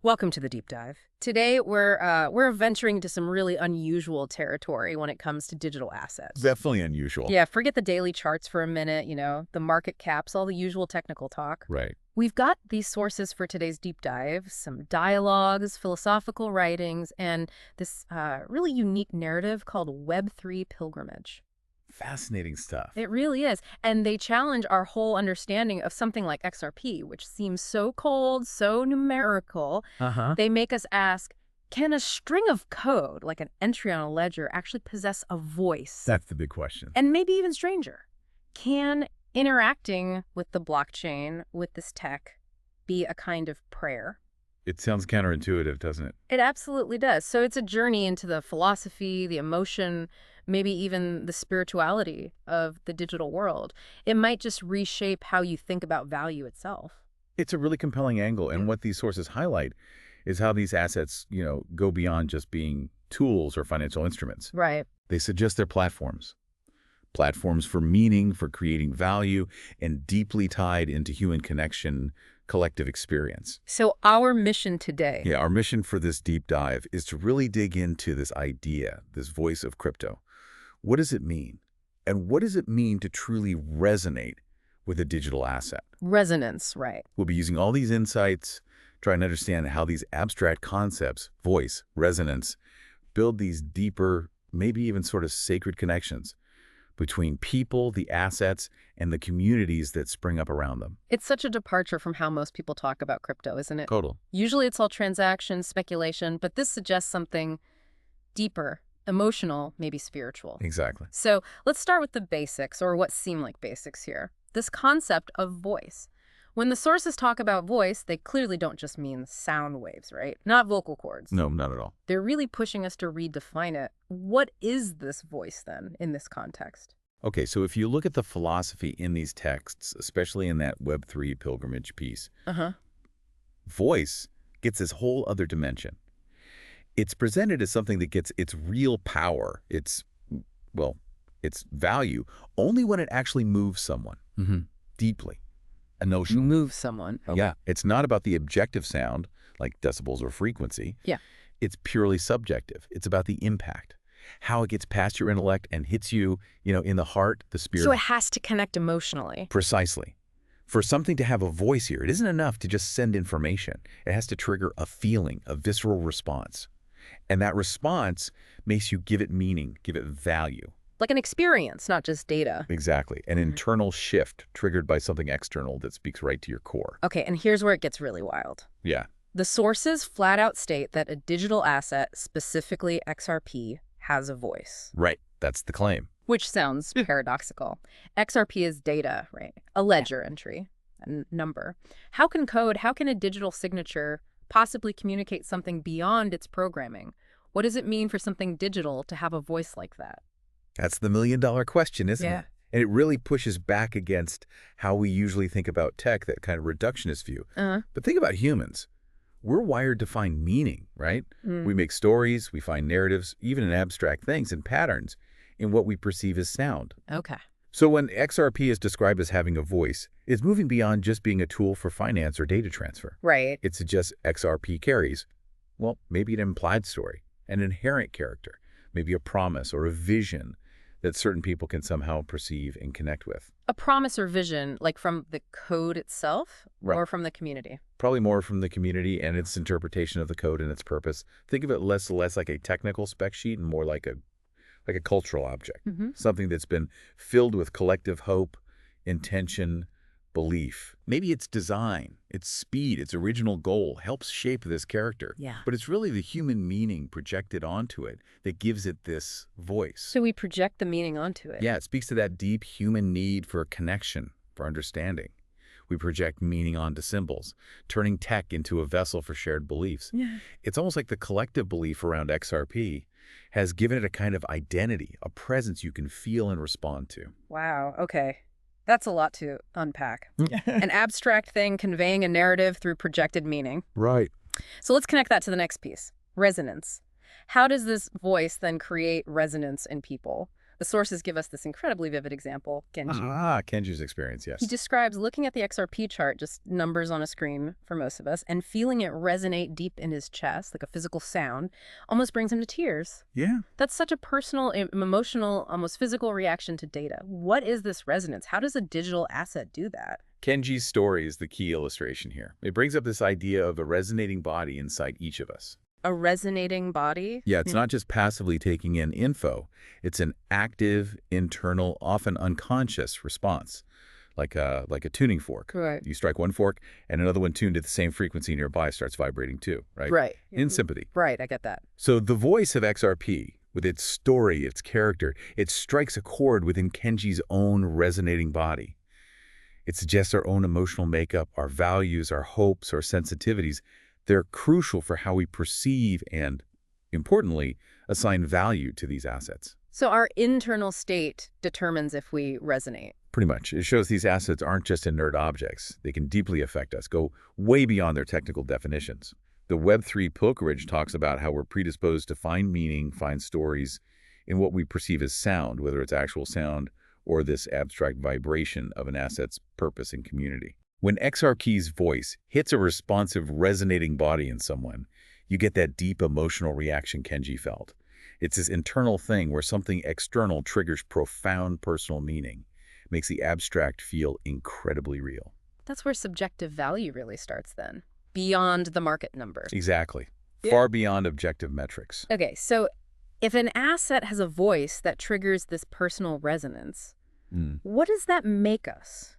Welcome to the deep dive. Today we're venturing into some really unusual territory when it comes to digital assets. Definitely unusual. Yeah, forget the daily charts for a minute, the market caps, all the usual technical talk. Right. We've got these sources for today's deep dive, some dialogues, philosophical writings, and this really unique narrative called Web3 pilgrimage. Fascinating stuff. It really is. And they challenge our whole understanding of something like XRP, which seems so cold, so numerical. Uh-huh. They make us ask, can a string of code, like an entry on a ledger, actually possess a voice? That's the big question. And maybe even stranger, can interacting with the blockchain, with this tech, be a kind of prayer? It sounds counterintuitive, doesn't it? It absolutely does. So it's a journey into the philosophy, the emotion, maybe even the spirituality of the digital world. It might just reshape how you think about value itself. It's a really compelling angle, and what these sources highlight is how these assets, go beyond just being tools or financial instruments. Right. They suggest they're platforms. Platforms for meaning, for creating value, and deeply tied into human connection, collective experience. So our mission today. Yeah, our mission for this deep dive is to really dig into this idea, this voice of crypto. What does it mean? And what does it mean to truly resonate with a digital asset? Resonance, right. We'll be using all these insights, trying to understand how these abstract concepts, voice, resonance, build these deeper, maybe even sort of sacred connections between people, the assets, and the communities that spring up around them. It's such a departure from how most people talk about crypto, isn't it? Total. Usually it's all transactions, speculation, but this suggests something deeper, emotional, maybe spiritual. Exactly. So let's start with the basics, or what seem like basics here. This concept of voice. When the sources talk about voice, they clearly don't just mean sound waves, right? Not vocal cords. No, not at all. They're really pushing us to redefine it. What is this voice, then, in this context? Okay, so if you look at the philosophy in these texts, especially in that Web3 pilgrimage piece, voice gets this whole other dimension. It's presented as something that gets its real power, its value, only when it actually moves someone deeply, emotionally. Move someone. Okay. Yeah, it's not about the objective sound, like decibels or frequency. Yeah. It's purely subjective. It's about the impact, how it gets past your intellect and hits you, in the heart, the spirit. So it has to connect emotionally. Precisely. For something to have a voice here, it isn't enough to just send information. It has to trigger a feeling, a visceral response. And that response makes you give it meaning, give it value. Like an experience, not just data. Exactly. An internal shift triggered by something external that speaks right to your core. Okay, and here's where it gets really wild. Yeah. The sources flat out state that a digital asset, specifically XRP, has a voice. Right. That's the claim. Which sounds paradoxical. XRP is data, right? A ledger entry, a number. How can a digital signature possibly communicate something beyond its programming? What does it mean for something digital to have a voice like that? That's the million-dollar question, isn't it? And it really pushes back against how we usually think about tech, that kind of reductionist view. But think about humans. We're wired to find meaning, right? We make stories, we find narratives, even in abstract things and patterns in what we perceive as sound. Okay. So when XRP is described as having a voice, it's moving beyond just being a tool for finance or data transfer. Right. It suggests XRP carries, maybe an implied story, an inherent character, maybe a promise or a vision that certain people can somehow perceive and connect with. A promise or vision, like from the code itself or from the community? Probably more from the community and its interpretation of the code and its purpose. Think of it less like a technical spec sheet and more like a cultural object, something that's been filled with collective hope, intention, belief. Maybe its design, its speed, its original goal helps shape this character. Yeah. But it's really the human meaning projected onto it that gives it this voice. So we project the meaning onto it. Yeah, it speaks to that deep human need for connection, for understanding. We project meaning onto symbols, turning tech into a vessel for shared beliefs. Yeah. It's almost like the collective belief around XRP has given it a kind of identity, a presence you can feel and respond to. Wow. Okay. That's a lot to unpack. An abstract thing conveying a narrative through projected meaning. Right. So let's connect that to the next piece, resonance. How does this voice then create resonance in people? The sources give us this incredibly vivid example, Genji. Ah, Kenji's experience, He yes. describes looking at the XRP chart, just numbers on a screen for most of us, and feeling it resonate deep in his chest, like a physical sound, almost brings him to tears. Yeah. That's such a personal, emotional, almost physical reaction to data. What is this resonance? How does a digital asset do that? Kenji's story is the key illustration here. It brings up this idea of a resonating body inside each of us. A resonating body? Yeah, it's not just passively taking in info. It's an active, internal, often unconscious response, like a tuning fork. Right. You strike one fork, and another one tuned at the same frequency nearby starts vibrating too, right? Right. In sympathy. Right, I get that. So the voice of XRP, with its story, its character, it strikes a chord within Kenji's own resonating body. It suggests our own emotional makeup, our values, our hopes, our sensitivities. They're crucial for how we perceive and, importantly, assign value to these assets. So our internal state determines if we resonate. Pretty much. It shows these assets aren't just inert objects. They can deeply affect us, go way beyond their technical definitions. The Web3 pilgrimage talks about how we're predisposed to find meaning, find stories in what we perceive as sound, whether it's actual sound or this abstract vibration of an asset's purpose and community. When XRP's voice hits a responsive, resonating body in someone, you get that deep emotional reaction Kenji felt. It's this internal thing where something external triggers profound personal meaning, makes the abstract feel incredibly real. That's where subjective value really starts then, beyond the market number. Exactly. Yeah. Far beyond objective metrics. Okay, so if an asset has a voice that triggers this personal resonance, what does that make us?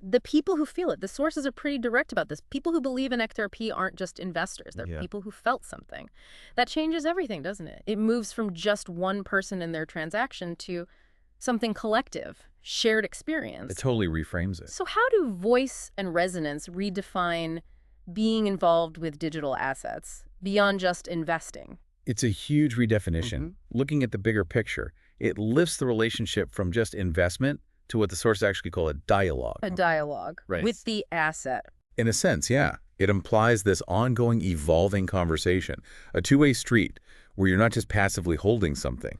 The people who feel it, the sources are pretty direct about this. People who believe in XRP aren't just investors. They're people who felt something. That changes everything, doesn't it? It moves from just one person in their transaction to something collective, shared experience. It totally reframes it. So how do voice and resonance redefine being involved with digital assets beyond just investing? It's a huge redefinition. Looking at the bigger picture, it lifts the relationship from just investment to what the sources actually call a dialogue. A dialogue with the asset. In a sense, yeah. It implies this ongoing, evolving conversation, a two-way street where you're not just passively holding something,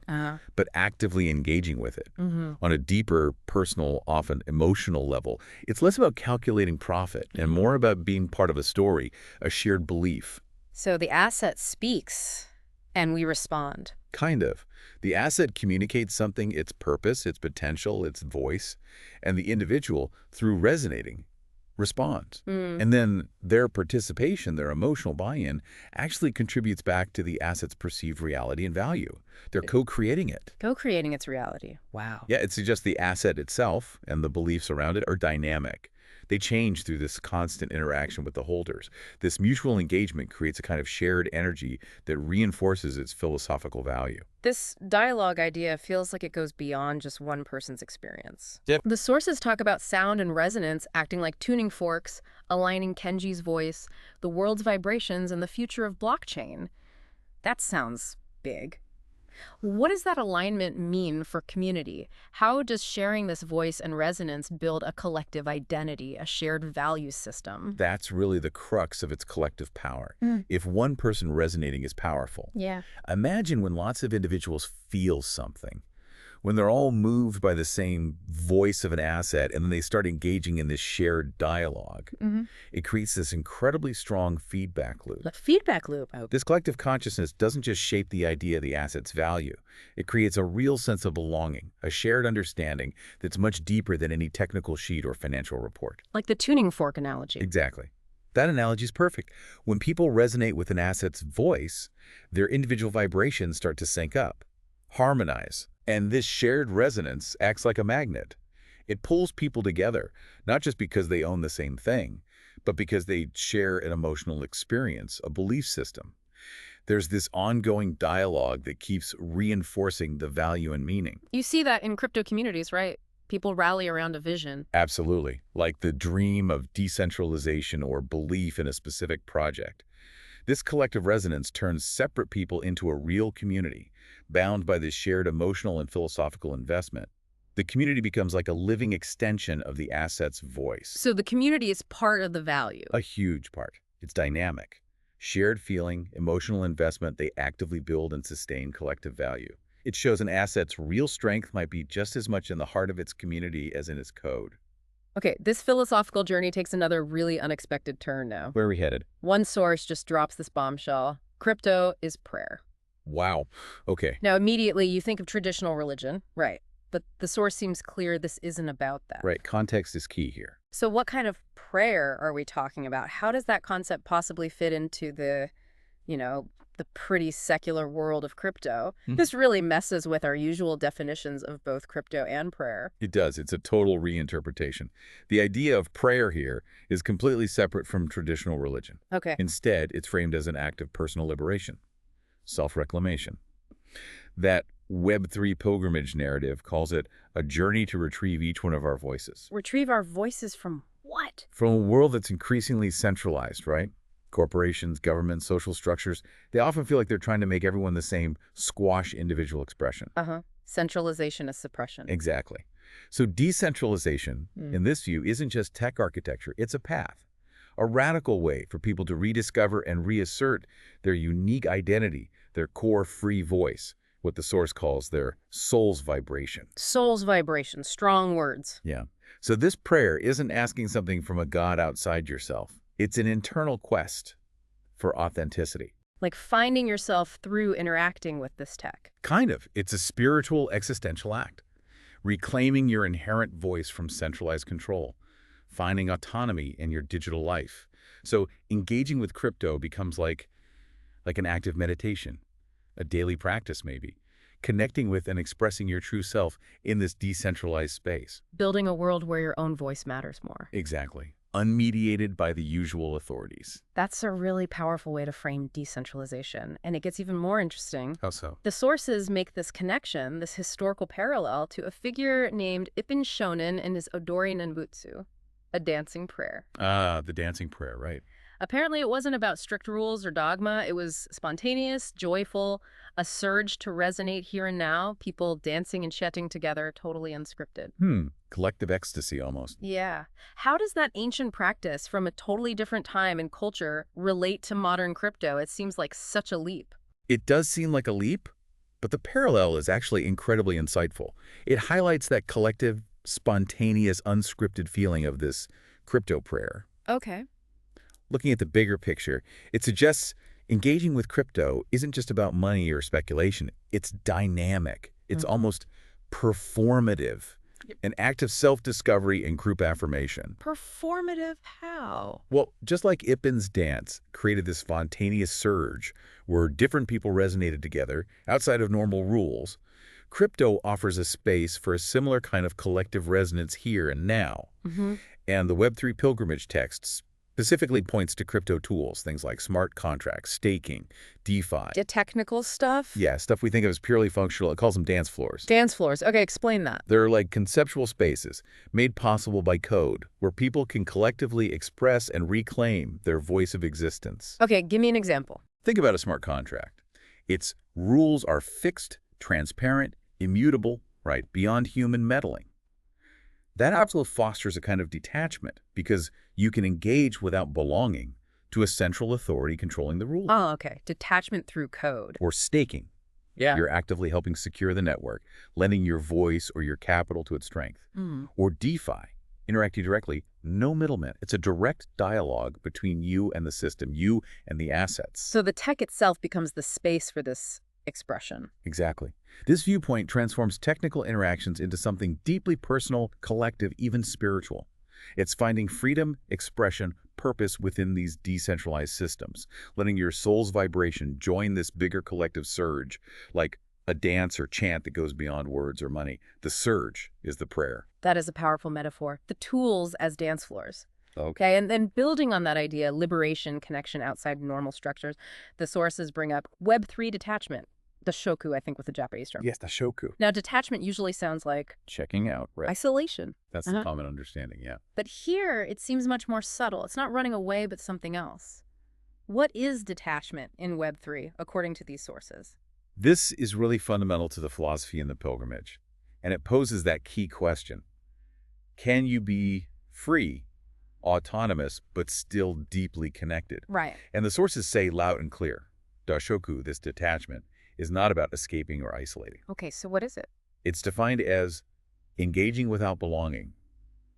but actively engaging with it on a deeper, personal, often emotional level. It's less about calculating profit and more about being part of a story, a shared belief. So the asset speaks and we respond. Kind of. The asset communicates something, its purpose, its potential, its voice, and the individual, through resonating, responds. And then their participation, their emotional buy-in, actually contributes back to the asset's perceived reality and value. They're co-creating it. Co-creating its reality. Wow. Yeah, it suggests the asset itself and the beliefs around it are dynamic. They change through this constant interaction with the holders. This mutual engagement creates a kind of shared energy that reinforces its philosophical value. This dialogue idea feels like it goes beyond just one person's experience. Yep. The sources talk about sound and resonance acting like tuning forks, aligning Kenji's voice, the world's vibrations, and the future of blockchain. That sounds big. What does that alignment mean for community? How does sharing this voice and resonance build a collective identity, a shared value system? That's really the crux of its collective power. If one person resonating is powerful. Yeah. Imagine when lots of individuals feel something, when they're all moved by the same voice of an asset and then they start engaging in this shared dialogue. It creates this incredibly strong feedback loop. The feedback loop. This collective consciousness doesn't just shape the idea of the asset's value. It creates a real sense of belonging, a shared understanding that's much deeper than any technical sheet or financial report. Like the tuning fork analogy. Exactly. That analogy is perfect. When people resonate with an asset's voice, their individual vibrations start to sync up, harmonize, and this shared resonance acts like a magnet. It pulls people together, not just because they own the same thing, but because they share an emotional experience, a belief system. There's this ongoing dialogue that keeps reinforcing the value and meaning. You see that in crypto communities, right? People rally around a vision. Absolutely. Like the dream of decentralization or belief in a specific project. This collective resonance turns separate people into a real community, bound by this shared emotional and philosophical investment. The community becomes like a living extension of the asset's voice. So the community is part of the value. A huge part. It's dynamic. Shared feeling, emotional investment, they actively build and sustain collective value. It shows an asset's real strength might be just as much in the heart of its community as in its code. Okay, this philosophical journey takes another really unexpected turn now. Where are we headed? One source just drops this bombshell. Crypto is prayer. Wow. Okay. Now, immediately you think of traditional religion, right? But the source seems clear this isn't about that. Right. Context is key here. So what kind of prayer are we talking about? How does that concept possibly fit into the pretty secular world of crypto? This really messes with our usual definitions of both crypto and prayer. It does. It's a total reinterpretation. The idea of prayer here is completely separate from traditional religion. Okay. Instead, it's framed as an act of personal liberation, self-reclamation. That Web3 pilgrimage narrative calls it a journey to retrieve each one of our voices. Retrieve our voices from what? From a world that's increasingly centralized, right? Corporations, governments, social structures, they often feel like they're trying to make everyone the same, squash individual expression. Centralization is suppression. Exactly. So decentralization, in this view, isn't just tech architecture, it's a path. A radical way for people to rediscover and reassert their unique identity, their core free voice, what the source calls their soul's vibration. Soul's vibration, strong words. Yeah. So this prayer isn't asking something from a God outside yourself. It's an internal quest for authenticity. Like finding yourself through interacting with this tech. Kind of. It's a spiritual existential act. Reclaiming your inherent voice from centralized control. Finding autonomy in your digital life. So engaging with crypto becomes like an active meditation, a daily practice maybe, connecting with and expressing your true self in this decentralized space. Building a world where your own voice matters more. Exactly. Unmediated by the usual authorities. That's a really powerful way to frame decentralization. And it gets even more interesting. How so? The sources make this connection, this historical parallel, to a figure named Ipin Shonin and his Odori Nenbutsu, a dancing prayer. Ah, the dancing prayer, right. Apparently, it wasn't about strict rules or dogma. It was spontaneous, joyful, a surge to resonate here and now, people dancing and chatting together, totally unscripted. Collective ecstasy almost. Yeah. How does that ancient practice from a totally different time and culture relate to modern crypto? It seems like such a leap. It does seem like a leap, but the parallel is actually incredibly insightful. It highlights that collective, spontaneous, unscripted feeling of this crypto prayer. Okay. Looking at the bigger picture, it suggests engaging with crypto isn't just about money or speculation. It's dynamic. It's almost performative. An act of self-discovery and group affirmation. Performative how? Well, just like Ipin's dance created this spontaneous surge where different people resonated together outside of normal rules, crypto offers a space for a similar kind of collective resonance here and now. And the Web3 pilgrimage texts specifically points to crypto tools, things like smart contracts, staking, DeFi. The technical stuff? Yeah, stuff we think of as purely functional. It calls them dance floors. Dance floors. Okay, explain that. They're like conceptual spaces made possible by code where people can collectively express and reclaim their voice of existence. Okay, give me an example. Think about a smart contract. Its rules are fixed, transparent, immutable, right, beyond human meddling. That also fosters a kind of detachment because you can engage without belonging to a central authority controlling the rules. Oh, okay. Detachment through code. Or staking. Yeah. You're actively helping secure the network, lending your voice or your capital to its strength. Or DeFi, interacting directly, no middleman. It's a direct dialogue between you and the system, you and the assets. So the tech itself becomes the space for this expression. Exactly. This viewpoint transforms technical interactions into something deeply personal, collective, even spiritual. It's finding freedom, expression, purpose within these decentralized systems, letting your soul's vibration join this bigger collective surge, like a dance or chant that goes beyond words or money. The surge is the prayer. That is a powerful metaphor. The tools as dance floors. Okay. And then building on that idea, liberation, connection outside normal structures, the sources bring up Web3 detachment. The shoku, I think, with the Japanese term. Yes, the shoku. Now, detachment usually sounds like Checking out, right? isolation. That's the common understanding, yeah. But here, it seems much more subtle. It's not running away, but something else. What is detachment in Web3, according to these sources? This is really fundamental to the philosophy in the pilgrimage, and it poses that key question. Can you be free, autonomous, but still deeply connected? Right. And the sources say loud and clear, Dashoku, this detachment, is not about escaping or isolating. Okay, so what is it? It's defined as engaging without belonging,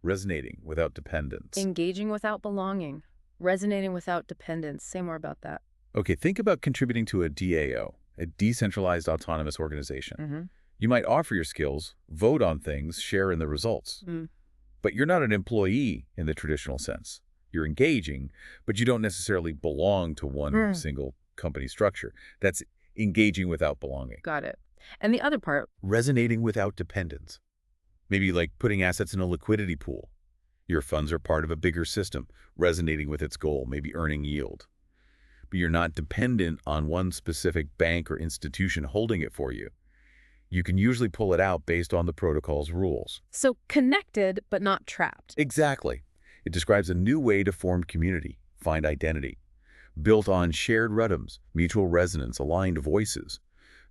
resonating without dependence. Engaging without belonging, resonating without dependence. Say more about that. Okay, think about contributing to a DAO, a decentralized autonomous organization. You might offer your skills, vote on things, share in the results. But you're not an employee in the traditional sense. You're engaging, but you don't necessarily belong to one single company structure. That's engaging without belonging. Got it. And the other part? Resonating without dependence. Maybe like putting assets in a liquidity pool. Your funds are part of a bigger system, resonating with its goal, maybe earning yield. But you're not dependent on one specific bank or institution holding it for you. You can usually pull it out based on the protocol's rules. So connected, but not trapped. Exactly. It describes a new way to form community, find identity, built on shared rhythms, mutual resonance, aligned voices,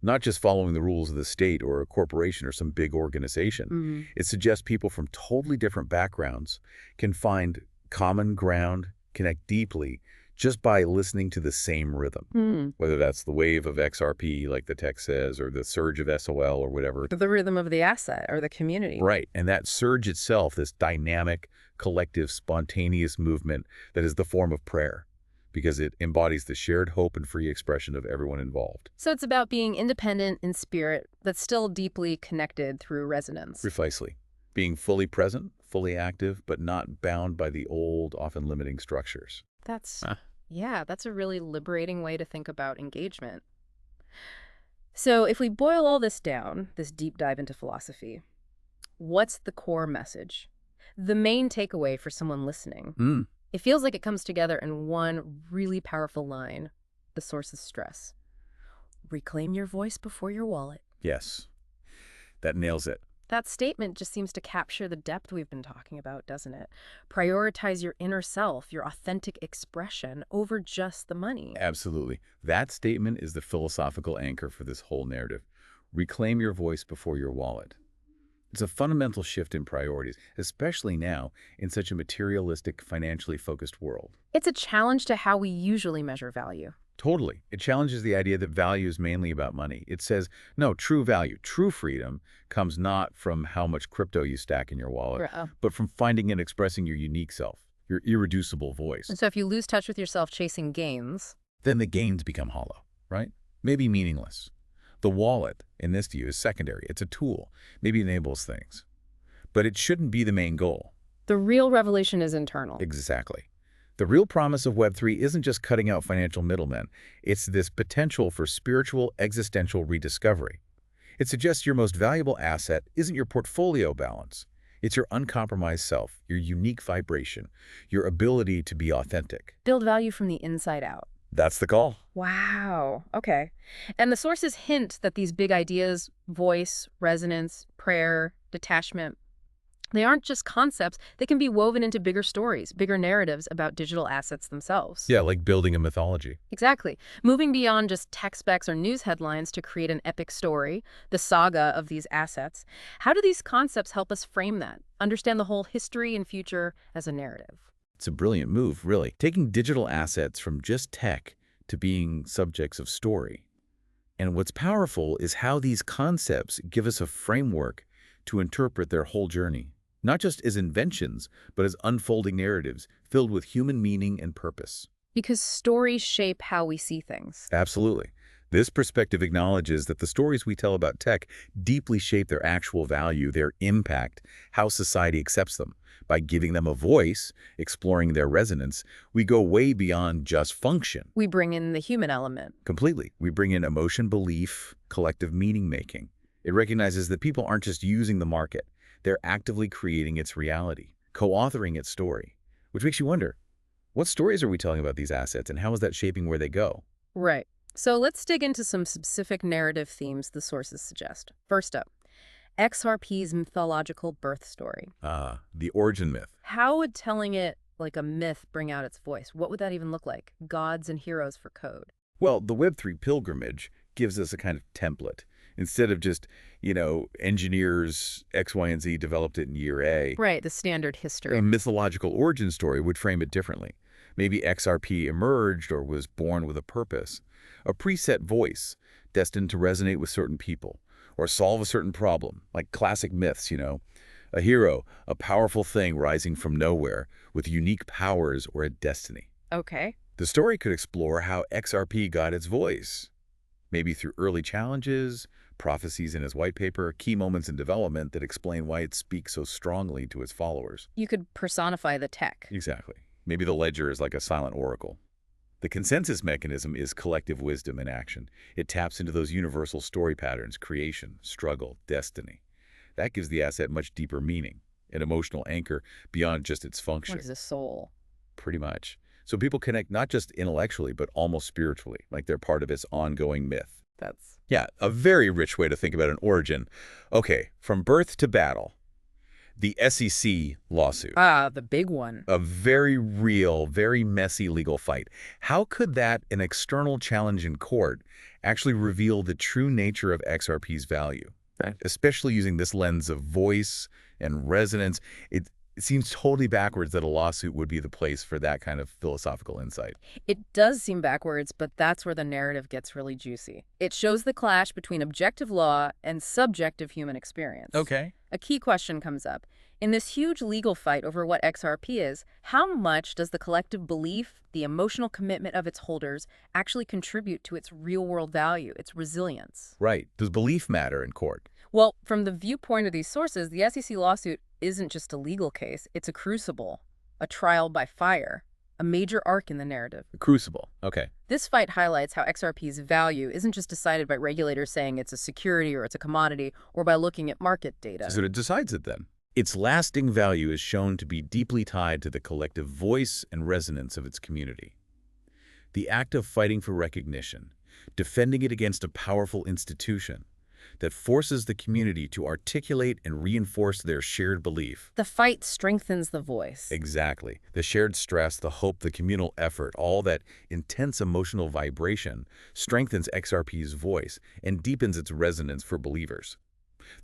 not just following the rules of the state or a corporation or some big organization. It suggests people from totally different backgrounds can find common ground, connect deeply, just by listening to the same rhythm, whether that's the wave of XRP, like the text says, or the surge of SOL or whatever. The rhythm of the asset or the community. Right. And that surge itself, this dynamic, collective, spontaneous movement that is the form of prayer, because it embodies the shared hope and free expression of everyone involved. So it's about being independent in spirit, but still deeply connected through resonance. Precisely. Being fully present, fully active, but not bound by the old, often limiting structures. Yeah, that's a really liberating way to think about engagement. So if we boil all this down, this deep dive into philosophy, what's the core message? The main takeaway for someone listening? It feels like it comes together in one really powerful line, the source of stress. Reclaim your voice before your wallet. Yes, that nails it. That statement just seems to capture the depth we've been talking about, doesn't it? Prioritize your inner self, your authentic expression, over just the money. Absolutely. That statement is the philosophical anchor for this whole narrative. Reclaim your voice before your wallet. It's a fundamental shift in priorities, especially now in such a materialistic, financially focused world. It's a challenge to how we usually measure value. Totally. It challenges the idea that value is mainly about money. It says, no, true value, true freedom comes not from how much crypto you stack in your wallet, but from finding and expressing your unique self, your irreducible voice. And so if you lose touch with yourself chasing gains, then the gains become hollow, right? Maybe meaningless. The wallet, in this view, is secondary. It's a tool. Maybe it enables things. But it shouldn't be the main goal. the real revelation is internal. Exactly. The real promise of Web3 isn't just cutting out financial middlemen. It's this potential for spiritual, existential rediscovery. It suggests your most valuable asset isn't your portfolio balance. It's your uncompromised self, your unique vibration, your ability to be authentic. Build value from the inside out. That's the call. Wow. Okay. And the sources hint that these big ideas, voice, resonance, prayer, detachment, they aren't just concepts. They can be woven into bigger stories, bigger narratives about digital assets themselves. Yeah, like building a mythology. Exactly. Moving beyond just tech specs or news headlines to create an epic story, the saga of these assets. How do these concepts help us frame that, understand the whole history and future as a narrative? It's a brilliant move, really. Taking digital assets from just tech to being subjects of story. And what's powerful is how these concepts give us a framework to interpret their whole journey. Not just as inventions, but as unfolding narratives filled with human meaning and purpose. Because stories shape how we see things. Absolutely. This perspective acknowledges that the stories we tell about tech deeply shape their actual value, their impact, how society accepts them. By giving them a voice, exploring their resonance, we go way beyond just function. We bring in the human element. Completely. We bring in emotion, belief, collective meaning-making. It recognizes that people aren't just using the market. They're actively creating its reality, co-authoring its story. Which makes you wonder, what stories are we telling about these assets and how is that shaping where they go? Right. So let's dig into some specific narrative themes the sources suggest. First up, XRP's mythological birth story. The origin myth. How would telling it like a myth bring out its voice? What would that even look like? Gods and heroes for code. Well, the Web3 pilgrimage gives us a kind of template. Instead of just, engineers X, Y, and Z developed it in year A. Right, the standard history. A mythological origin story would frame it differently. Maybe XRP emerged or was born with a purpose, a preset voice destined to resonate with certain people or solve a certain problem, like classic myths, a hero, a powerful thing rising from nowhere with unique powers or a destiny. Okay. The story could explore how XRP got its voice, maybe through early challenges, prophecies in his white paper, key moments in development that explain why it speaks so strongly to its followers. You could personify the tech. Exactly. Maybe the ledger is like a silent oracle. The consensus mechanism is collective wisdom in action. It taps into those universal story patterns: creation, struggle, destiny. That gives the asset much deeper meaning, an emotional anchor beyond just its function. What is a soul? Pretty much. So people connect not just intellectually, but almost spiritually, like they're part of its ongoing myth. That's... Yeah, a very rich way to think about an origin. Okay, from birth to battle. The SEC lawsuit. Ah, the big one. A very real, very messy legal fight. How could that, an external challenge in court, actually reveal the true nature of XRP's value? Okay. Especially using this lens of voice and resonance, it seems totally backwards that a lawsuit would be the place for that kind of philosophical insight. It does seem backwards, but that's where the narrative gets really juicy. It shows the clash between objective law and subjective human experience. Okay. A key question comes up. In this huge legal fight over what XRP is, how much does the collective belief, the emotional commitment of its holders, actually contribute to its real-world value, its resilience? Right. Does belief matter in court? Well, from the viewpoint of these sources, the SEC lawsuit isn't just a legal case. It's a crucible, a trial by fire, a major arc in the narrative. A crucible. Okay. This fight highlights how XRP's value isn't just decided by regulators saying it's a security or it's a commodity, or by looking at market data. So it decides it then. Its lasting value is shown to be deeply tied to the collective voice and resonance of its community. The act of fighting for recognition, defending it against a powerful institution that forces the community to articulate and reinforce their shared belief. The fight strengthens the voice. Exactly. The shared stress, the hope, the communal effort, all that intense emotional vibration strengthens XRP's voice and deepens its resonance for believers.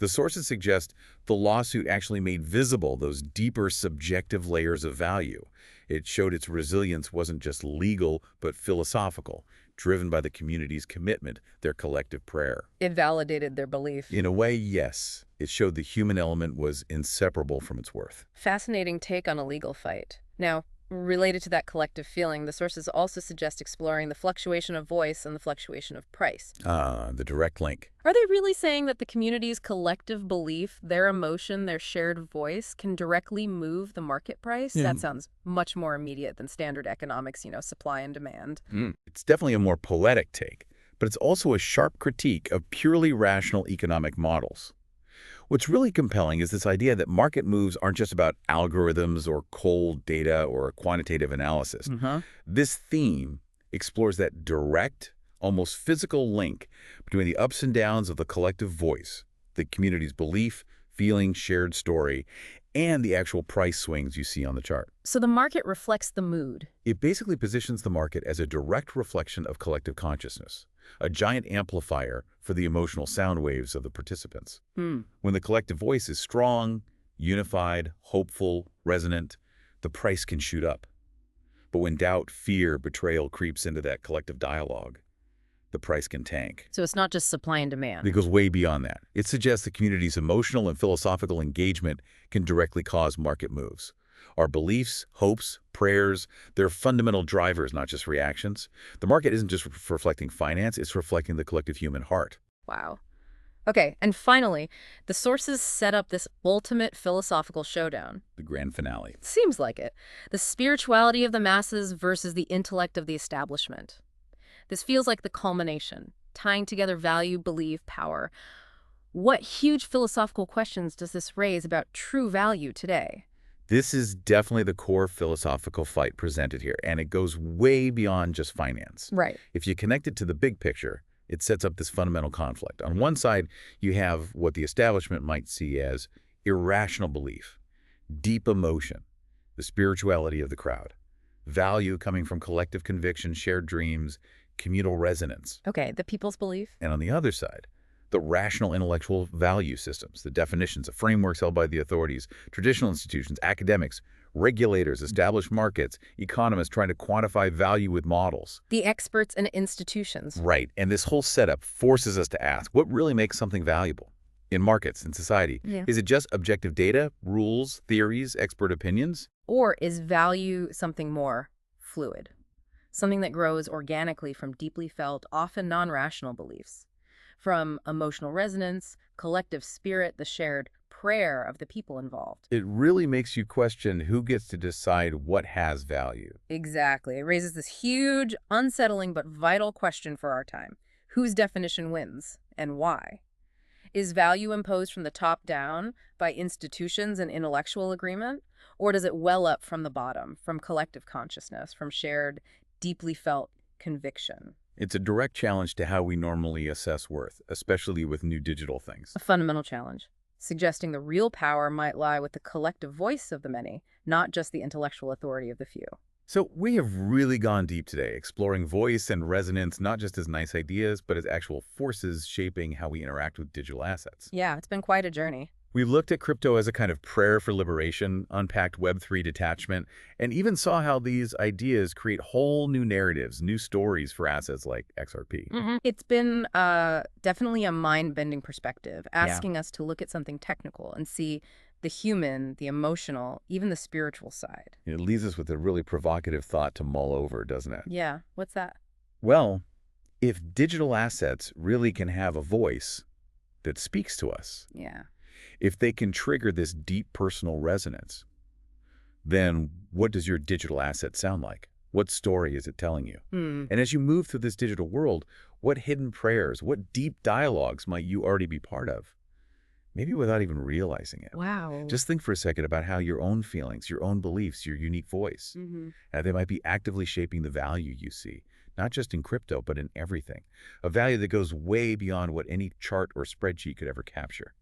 The sources suggest the lawsuit actually made visible those deeper subjective layers of value. It showed its resilience wasn't just legal, but philosophical, driven by the community's commitment, their collective prayer. It validated their belief. In a way, yes. It showed the human element was inseparable from its worth. Fascinating take on a legal fight. Now, related to that collective feeling, the sources also suggest exploring the fluctuation of voice and the fluctuation of price. The direct link. Are they really saying that the community's collective belief, their emotion, their shared voice can directly move the market price? That sounds much more immediate than standard economics, supply and demand. It's definitely a more poetic take, but it's also a sharp critique of purely rational economic models. What's really compelling is this idea that market moves aren't just about algorithms or cold data or quantitative analysis. This theme explores that direct, almost physical link between the ups and downs of the collective voice, the community's belief, feeling, shared story, and the actual price swings you see on the chart. So the market reflects the mood. It basically positions the market as a direct reflection of collective consciousness, a giant amplifier for the emotional sound waves of the participants. When the collective voice is strong, unified, hopeful, resonant, the price can shoot up. But when doubt, fear, betrayal creeps into that collective dialogue, the price can tank. So it's not just supply and demand. It goes way beyond that. It suggests the community's emotional and philosophical engagement can directly cause market moves. Our beliefs, hopes, prayers, they're fundamental drivers, not just reactions. The market isn't just reflecting finance, it's reflecting the collective human heart. Wow. Okay, and finally, the sources set up this ultimate philosophical showdown. The grand finale. Seems like it. The spirituality of the masses versus the intellect of the establishment. This feels like the culmination, tying together value, belief, power. What huge philosophical questions does this raise about true value today? This is definitely the core philosophical fight presented here, and it goes way beyond just finance. Right. If you connect it to the big picture, it sets up this fundamental conflict. On one side, you have what the establishment might see as irrational belief, deep emotion, the spirituality of the crowd, value coming from collective conviction, shared dreams, communal resonance. Okay, the people's belief. And on the other side, the rational intellectual value systems, the definitions, the frameworks held by the authorities, traditional institutions, academics, Regulators, established markets, economists trying to quantify value with models. The experts and institutions. Right, and this whole setup forces us to ask, what really makes something valuable? In markets, in society, Yeah. is it just objective data, rules, theories, expert opinions? Or is value something more fluid? Something that grows organically from deeply felt, often non-rational beliefs. From emotional resonance, collective spirit, the shared prayer of the people involved. It really makes you question who gets to decide what has value. Exactly. It raises this huge, unsettling but vital question for our time. Whose definition wins, and why? Is value imposed from the top down by institutions and intellectual agreement? Or does it well up from the bottom, from collective consciousness, from shared, deeply felt conviction? It's a direct challenge to how we normally assess worth, especially with new digital things. A fundamental challenge, suggesting the real power might lie with the collective voice of the many, not just the intellectual authority of the few. So we have really gone deep today, exploring voice and resonance not just as nice ideas, but as actual forces shaping how we interact with digital assets. Yeah, it's been quite a journey. We've looked at crypto as a kind of prayer for liberation, unpacked Web3 detachment, and even saw how these ideas create whole new narratives, new stories for assets like XRP. It's been definitely a mind-bending perspective, asking us to look at something technical and see the human, the emotional, even the spiritual side. It leaves us with a really provocative thought to mull over, doesn't it? Yeah, what's that? Well, if digital assets really can have a voice that speaks to us, Yeah. if they can trigger this deep personal resonance, then what does your digital asset sound like? What story is it telling you? And as you move through this digital world, what hidden prayers, what deep dialogues might you already be part of? Maybe without even realizing it. Wow. Just think for a second about how your own feelings, your own beliefs, your unique voice, they might be actively shaping the value you see, not just in crypto, but in everything. A value that goes way beyond what any chart or spreadsheet could ever capture.